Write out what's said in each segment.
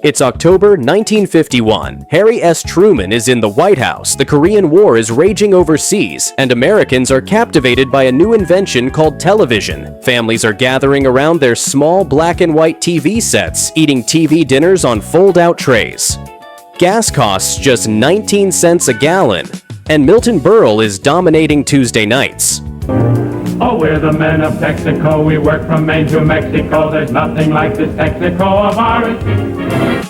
It's October 1951. Harry S. Truman is in the White House, the Korean War is raging overseas, and Americans are captivated by a new invention called television. Families are gathering around their small black and white TV sets, eating TV dinners on fold-out trays. Gas costs just 19 cents a gallon, and Milton Berle is dominating Tuesday nights. Oh, we're the men of Texaco. We work from Maine to Mexico. There's nothing like this Texaco of ours.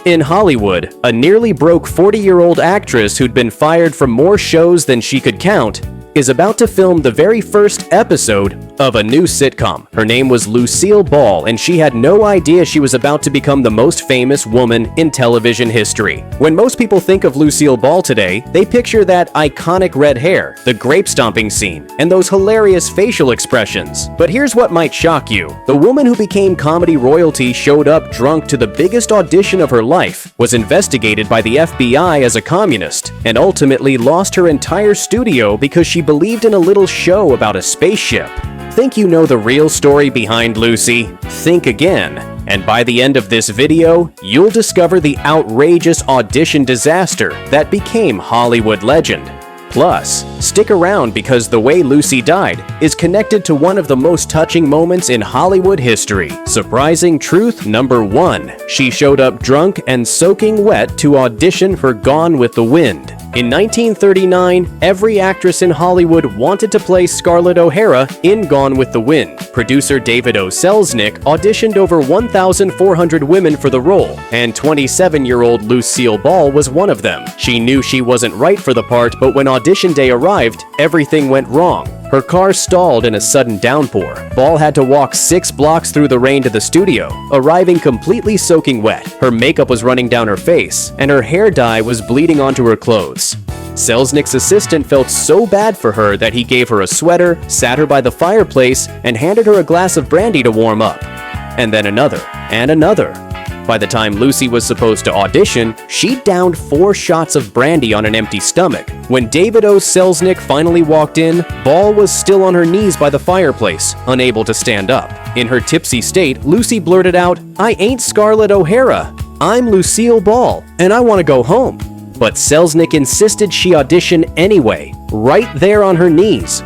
In Hollywood, a nearly broke 40-year-old actress who'd been fired from more shows than she could count is about to film the very first episode of a new sitcom. Her name was Lucille Ball, and she had no idea she was about to become the most famous woman in television history. When most people think of Lucille Ball today, they picture that iconic red hair, the grape stomping scene, and those hilarious facial expressions. But here's what might shock you. The woman who became comedy royalty showed up drunk to the biggest audition of her life, was investigated by the FBI as a communist, and ultimately lost her entire studio because she believed in a little show about a spaceship. Think you know the real story behind Lucy? Think again. And by the end of this video, you'll discover the outrageous audition disaster that became Hollywood legend. Plus, stick around because the way Lucy died is connected to one of the most touching moments in Hollywood history. Surprising truth number 1. She showed up drunk and soaking wet to audition for Gone with the Wind. In 1939, every actress in Hollywood wanted to play Scarlett O'Hara in Gone with the Wind. Producer David O. Selznick auditioned over 1,400 women for the role, and 27-year-old Lucille Ball was one of them. She knew she wasn't right for the part, but when audition day arrived, everything went wrong. Her car stalled in a sudden downpour. Ball had to walk 6 blocks through the rain to the studio, arriving completely soaking wet. Her makeup was running down her face, and her hair dye was bleeding onto her clothes. Selznick's assistant felt so bad for her that he gave her a sweater, sat her by the fireplace, and handed her a glass of brandy to warm up. And then another, and another. By the time Lucy was supposed to audition, she downed 4 shots of brandy on an empty stomach. When David O. Selznick finally walked in, Ball was still on her knees by the fireplace, unable to stand up. In her tipsy state, Lucy blurted out, "I ain't Scarlett O'Hara. I'm Lucille Ball, and I want to go home." But Selznick insisted she audition anyway, right there on her knees.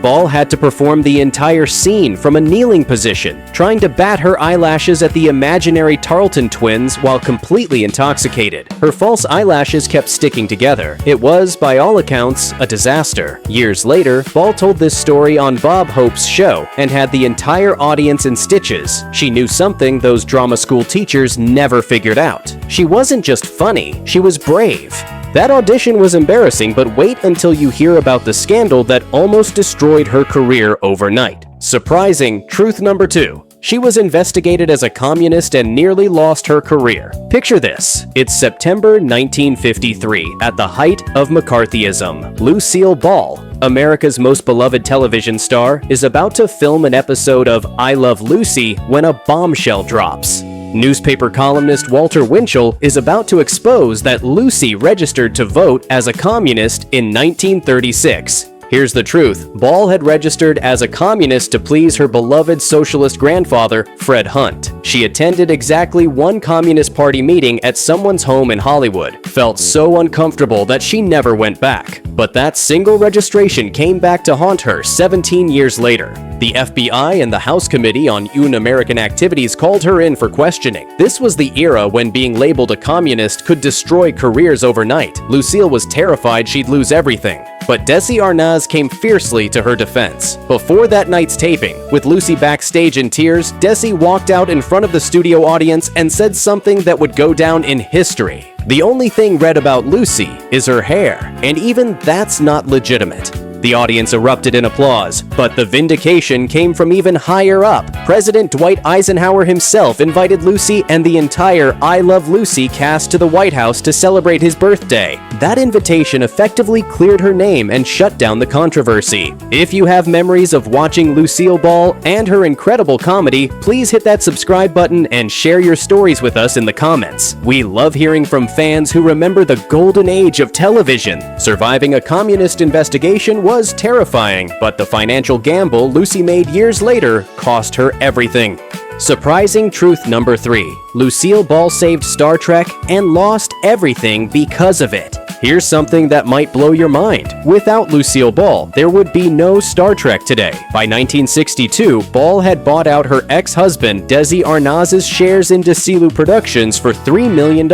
Ball had to perform the entire scene from a kneeling position, trying to bat her eyelashes at the imaginary Tarleton twins while completely intoxicated. Her false eyelashes kept sticking together. It was, by all accounts, a disaster. Years later, Ball told this story on Bob Hope's show and had the entire audience in stitches. She knew something those drama school teachers never figured out. She wasn't just funny, she was brave. That audition was embarrassing, but wait until you hear about the scandal that almost destroyed her career overnight. Surprising truth number 2. She was investigated as a communist and nearly lost her career. Picture this. It's September 1953, at the height of McCarthyism. Lucille Ball, America's most beloved television star, is about to film an episode of I Love Lucy when a bombshell drops. Newspaper columnist Walter Winchell is about to expose that Lucy registered to vote as a communist in 1936. Here's the truth. Ball had registered as a communist to please her beloved socialist grandfather, Fred Hunt. She attended exactly one Communist Party meeting at someone's home in Hollywood, felt so uncomfortable that she never went back. But that single registration came back to haunt her 17 years later. The FBI and the House Committee on Un-American Activities called her in for questioning. This was the era when being labeled a communist could destroy careers overnight. Lucille was terrified she'd lose everything. But Desi Arnaz came fiercely to her defense. Before that night's taping, with Lucy backstage in tears, Desi walked out in front of the studio audience and said something that would go down in history. The only thing read about Lucy is her hair, and even that's not legitimate. The audience erupted in applause, but the vindication came from even higher up. President Dwight Eisenhower himself invited Lucy and the entire I Love Lucy cast to the White House to celebrate his birthday. That invitation effectively cleared her name and shut down the controversy. If you have memories of watching Lucille Ball and her incredible comedy, please hit that subscribe button and share your stories with us in the comments. We love hearing from fans who remember the golden age of television. Surviving a communist investigation was terrifying, but the financial gamble Lucy made years later cost her everything. Surprising truth number 3. Lucille Ball saved Star Trek and lost everything because of it. Here's something that might blow your mind. Without Lucille Ball, there would be no Star Trek today. By 1962, Ball had bought out her ex-husband Desi Arnaz's shares in Desilu Productions for $3 million,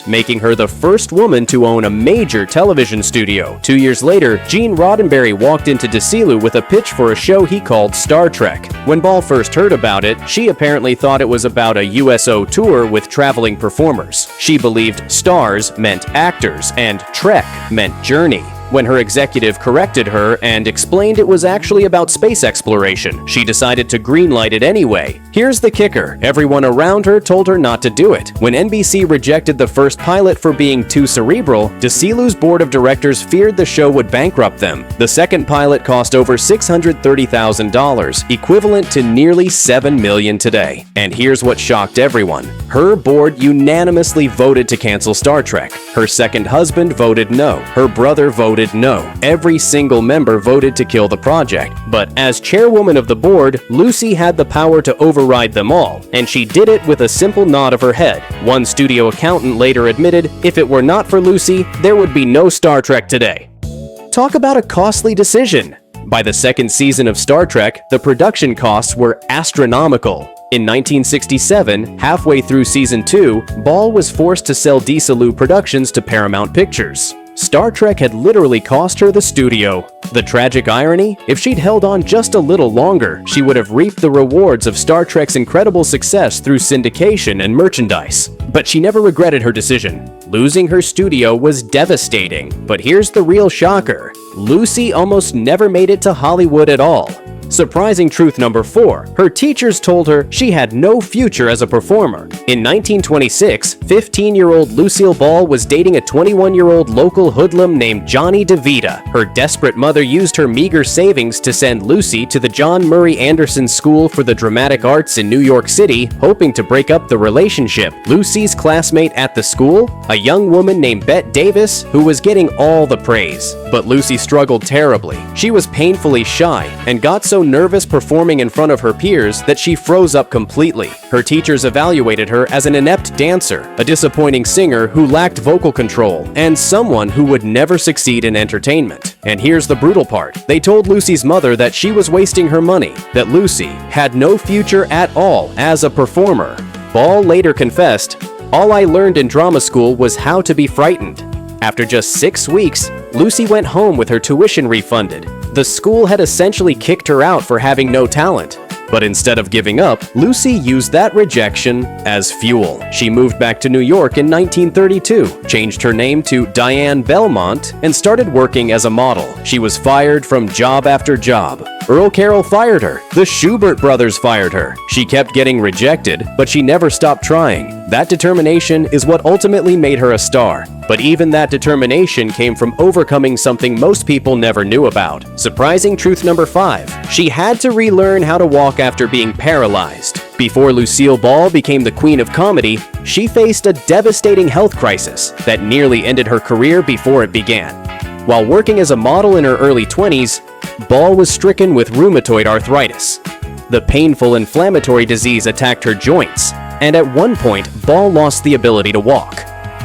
making her the first woman to own a major television studio. 2 years later, Gene Roddenberry walked into Desilu with a pitch for a show he called Star Trek. When Ball first heard about it, she apparently thought it was about a USO tour with traveling performers. She believed stars meant actors and Trek meant journey. When her executive corrected her and explained it was actually about space exploration, she decided to greenlight it anyway. Here's the kicker. Everyone around her told her not to do it. When NBC rejected the first pilot for being too cerebral, Desilu's board of directors feared the show would bankrupt them. The second pilot cost over $630,000, equivalent to nearly $7 million today. And here's what shocked everyone. Her board unanimously voted to cancel Star Trek. Her second husband voted no. Her brother voted no. Every single member voted to kill the project. But as chairwoman of the board, Lucy had the power to override them all, and she did it with a simple nod of her head. One studio accountant later admitted, if it were not for Lucy, there would be no Star Trek today. Talk about a costly decision. By the second season of Star Trek, the production costs were astronomical. In 1967, halfway through season 2, Ball was forced to sell Desilu Productions to Paramount Pictures. Star Trek had literally cost her the studio. The tragic irony? If she'd held on just a little longer, she would have reaped the rewards of Star Trek's incredible success through syndication and merchandise. But she never regretted her decision. Losing her studio was devastating. But here's the real shocker. Lucy almost never made it to Hollywood at all. Surprising truth number 4. Her teachers told her she had no future as a performer. In 1926, 15-year-old Lucille Ball was dating a 21-year-old local hoodlum named Johnny DeVita. Her desperate mother used her meager savings to send Lucy to the John Murray Anderson School for the Dramatic Arts in New York City, hoping to break up the relationship. Lucy's classmate at the school? A young woman named Bette Davis, who was getting all the praise. But Lucy struggled terribly. She was painfully shy and got so nervous performing in front of her peers that she froze up completely. Her teachers evaluated her as an inept dancer, a disappointing singer who lacked vocal control, and someone who would never succeed in entertainment. And here's the brutal part. They told Lucy's mother that she was wasting her money, that Lucy had no future at all as a performer. Ball later confessed, "All I learned in drama school was how to be frightened." After just 6 weeks, Lucy went home with her tuition refunded. The school had essentially kicked her out for having no talent. But instead of giving up, Lucy used that rejection as fuel. She moved back to New York in 1932, changed her name to Diane Belmont, and started working as a model. She was fired from job after job. Earl Carroll fired her. The Schubert brothers fired her. She kept getting rejected, but she never stopped trying. That determination is what ultimately made her a star. But even that determination came from overcoming something most people never knew about. Surprising truth number 5. She had to relearn how to walk after being paralyzed. Before Lucille Ball became the queen of comedy, she faced a devastating health crisis that nearly ended her career before it began. While working as a model in her early 20s, Ball was stricken with rheumatoid arthritis. The painful inflammatory disease attacked her joints, and at one point, Ball lost the ability to walk.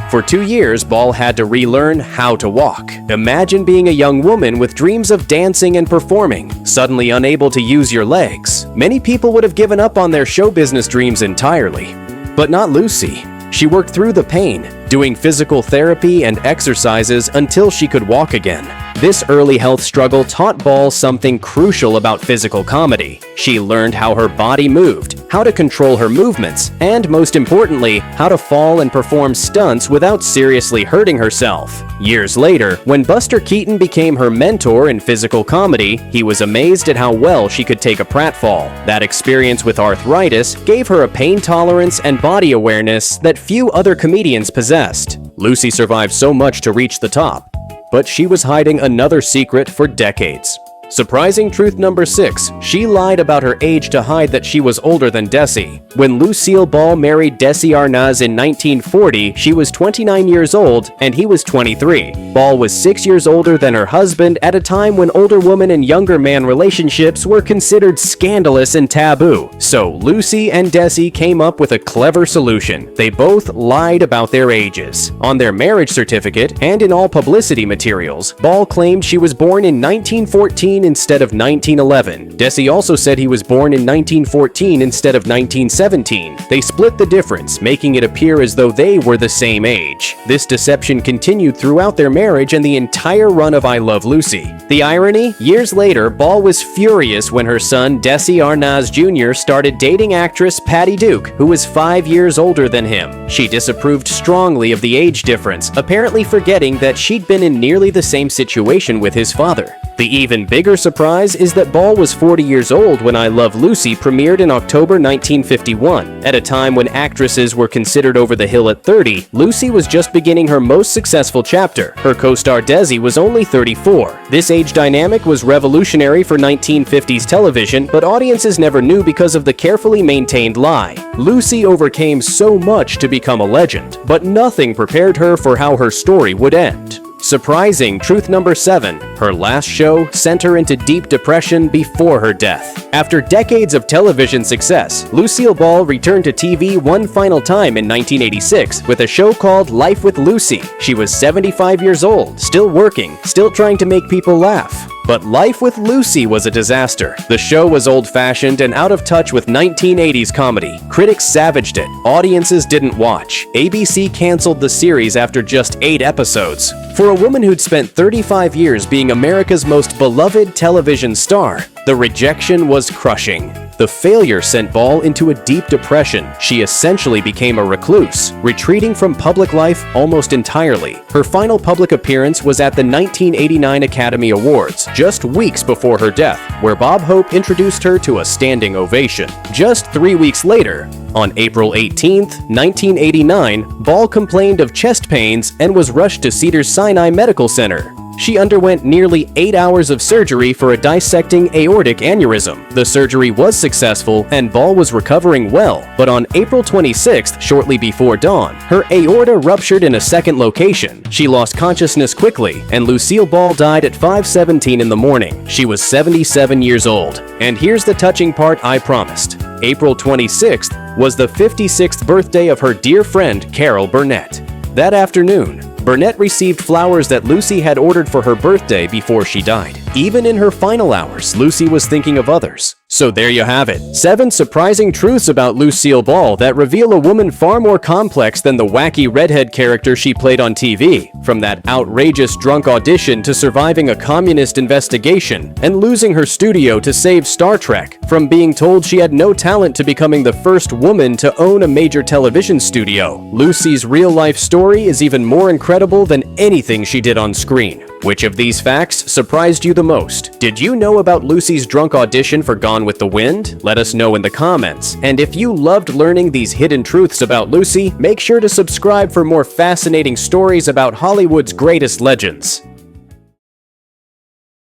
For 2 years, Ball had to relearn how to walk. Imagine being a young woman with dreams of dancing and performing, suddenly unable to use your legs. Many people would have given up on their show business dreams entirely. But not Lucy. She worked through the pain, doing physical therapy and exercises until she could walk again. This early health struggle taught Ball something crucial about physical comedy. She learned how her body moved, how to control her movements, and most importantly, how to fall and perform stunts without seriously hurting herself. Years later, when Buster Keaton became her mentor in physical comedy, he was amazed at how well she could take a pratfall. That experience with arthritis gave her a pain tolerance and body awareness that few other comedians possessed. Lucy survived so much to reach the top, but she was hiding another secret for decades. Surprising truth number 6. She lied about her age to hide that she was older than Desi. When Lucille Ball married Desi Arnaz in 1940, she was 29 years old and he was 23. Ball was 6 years older than her husband at a time when older woman and younger man relationships were considered scandalous and taboo. So Lucy and Desi came up with a clever solution. They both lied about their ages. On their marriage certificate and in all publicity materials, Ball claimed she was born in 1914 instead of 1911. Desi also said he was born in 1914 instead of 1917. They split the difference, making it appear as though they were the same age. This deception continued throughout their marriage and the entire run of I Love Lucy. The irony? Years later, Ball was furious when her son Desi Arnaz Jr. started dating actress Patty Duke, who was 5 years older than him. She disapproved strongly of the age difference, apparently forgetting that she'd been in nearly the same situation with his father. The even bigger surprise is that Ball was 40 years old when I Love Lucy premiered in October 1951. At a time when actresses were considered over the hill at 30, Lucy was just beginning her most successful chapter. Her co-star Desi was only 34. This age dynamic was revolutionary for 1950s television, but audiences never knew because of the carefully maintained lie. Lucy overcame so much to become a legend, but nothing prepared her for how her story would end. Surprising truth number 7. Her last show sent her into deep depression before her death. After decades of television success, Lucille Ball returned to TV one final time in 1986 with a show called Life with Lucy. She was 75 years old, still working, still trying to make people laugh. But Life with Lucy was a disaster. The show was old-fashioned and out of touch with 1980s comedy. Critics savaged it. Audiences didn't watch. ABC canceled the series after just 8 episodes. For a woman who'd spent 35 years being America's most beloved television star, the rejection was crushing. The failure sent Ball into a deep depression. She essentially became a recluse, retreating from public life almost entirely. Her final public appearance was at the 1989 Academy Awards, just weeks before her death, where Bob Hope introduced her to a standing ovation. Just 3 weeks later, on April 18, 1989, Ball complained of chest pains and was rushed to Cedars-Sinai Medical Center. She underwent nearly 8 hours of surgery for a dissecting aortic aneurysm. The surgery was successful and Ball was recovering well, but on April 26th, shortly before dawn, her aorta ruptured in a second location. She lost consciousness quickly, and Lucille Ball died at 5:17 in the morning. She was 77 years old. And here's the touching part I promised. April 26th was the 56th birthday of her dear friend Carol Burnett. That afternoon, Burnett received flowers that Lucy had ordered for her birthday before she died. Even in her final hours, Lucy was thinking of others. So there you have it. 7 surprising truths about Lucille Ball that reveal a woman far more complex than the wacky redhead character she played on TV. From that outrageous drunk audition to surviving a communist investigation and losing her studio to save Star Trek. From being told she had no talent to becoming the first woman to own a major television studio. Lucy's real-life story is even more incredible than anything she did on screen. Which of these facts surprised you the most? Did you know about Lucy's drunk audition for Gone with the Wind? Let us know in the comments. And if you loved learning these hidden truths about Lucy, make sure to subscribe for more fascinating stories about Hollywood's greatest legends.